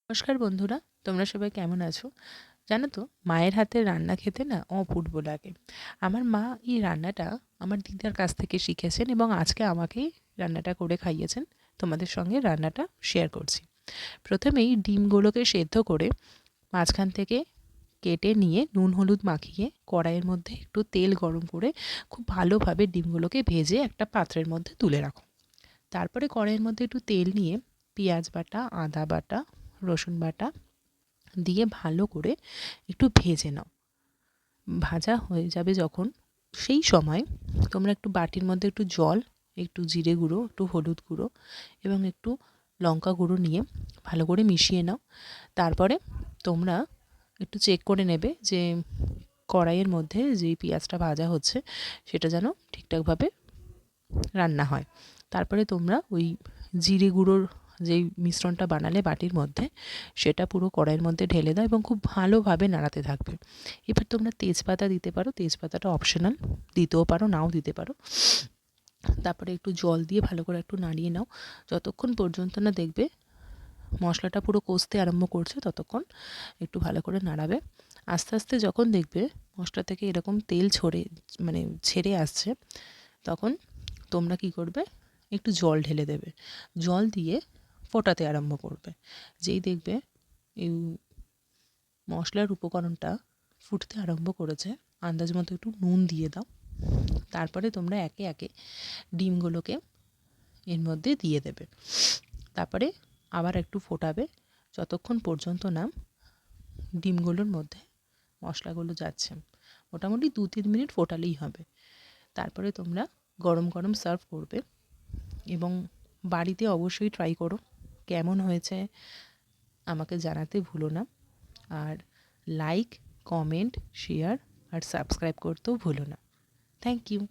নমস্কার বন্ধুরা, তোমরা সবাই কেমন আছো? জানো তো, মায়ের হাতের রান্না খেতে না অপূর্ব লাগে। আমার মা এই রান্নাটা আমার দিদার কাছ থেকে শিখেছেন এবং আজকে আমাকেই রান্নাটা করে খাইয়েছেন। তোমাদের সঙ্গে রান্নাটা শেয়ার করছি। প্রথমেই ডিমগুলোকে সেদ্ধ করে মাঝখান থেকে কেটে নিয়ে নুন হলুদ মাখিয়ে কড়াইয়ের মধ্যে একটু তেল গরম করে খুব ভালোভাবে ডিমগুলোকে ভেজে একটা পাত্রের মধ্যে তুলে রাখো। তারপরে কড়াইয়ের মধ্যে একটু তেল নিয়ে পেঁয়াজ বাটা, আদা বাটা, রসুন বাটা দিয়ে ভালো করে একটু ভেজে নাও। ভাজা হয়ে যাবে যখন, সেই সময় তোমরা একটু বাটির মধ্যে একটু জল, একটু জিরে গুঁড়ো, একটু হলুদ গুঁড়ো এবং একটু লঙ্কা গুঁড়ো নিয়ে ভালো করে মিশিয়ে নাও। তারপরে তোমরা একটু চেক করে নেবে যে কড়াইয়ের মধ্যে যেই পেঁয়াজটা ভাজা হচ্ছে সেটা যেন ঠিকঠাকভাবে রান্না হয়। তারপরে তোমরা ওই জিরে গুঁড়োর যেই মিশ্রণটা বানালে বাটির মধ্যে, সেটা পুরো কড়াইয়ের মধ্যে ঢেলে দাও এবং খুব ভালোভাবে নাড়াতে থাকবে। এবার তোমরা তেজপাতা দিতে পারো, তেজপাতাটা অপশনাল, দিতেও পারো নাও দিতে পারো। তারপরে একটু জল দিয়ে ভালো করে একটু নাড়িয়ে নাও যতক্ষণ পর্যন্ত না দেখবে মশলাটা পুরো কষতে আরম্ভ করছে, ততক্ষণ একটু ভালো করে নাড়াবে। আস্তে আস্তে যখন দেখবে মশলা থেকে এরকম তেল ছেড়ে আসছে, তখন তোমরা কি করবে, একটু জল ঢেলে দেবে। জল দিয়ে ফোটাতে আরম্ভ করবে। যেই দেখবে এই মশলার উপকরণটা ফুটতে আরম্ভ করেছে, আন্দাজ মতো একটু নুন দিয়ে দাও। তারপরে তোমরা একে একে ডিমগুলোকে এর মধ্যে দিয়ে দেবে। তারপরে আবার একটু ফোটাবে যতক্ষণ পর্যন্ত না ডিমগুলোর মধ্যে মশলাগুলো যাচ্ছে। মোটামুটি 2-3 মিনিট ফোটালেই হবে। তারপরে তোমরা গরম গরম সার্ভ করবে এবং বাড়িতে অবশ্যই ট্রাই করো। কেমন হয়েছে আমাকে জানাতে ভুলো না। আর লাইক, কমেন্ট, শেয়ার আর সাবস্ক্রাইব করতেও ভুলো না। Thank you.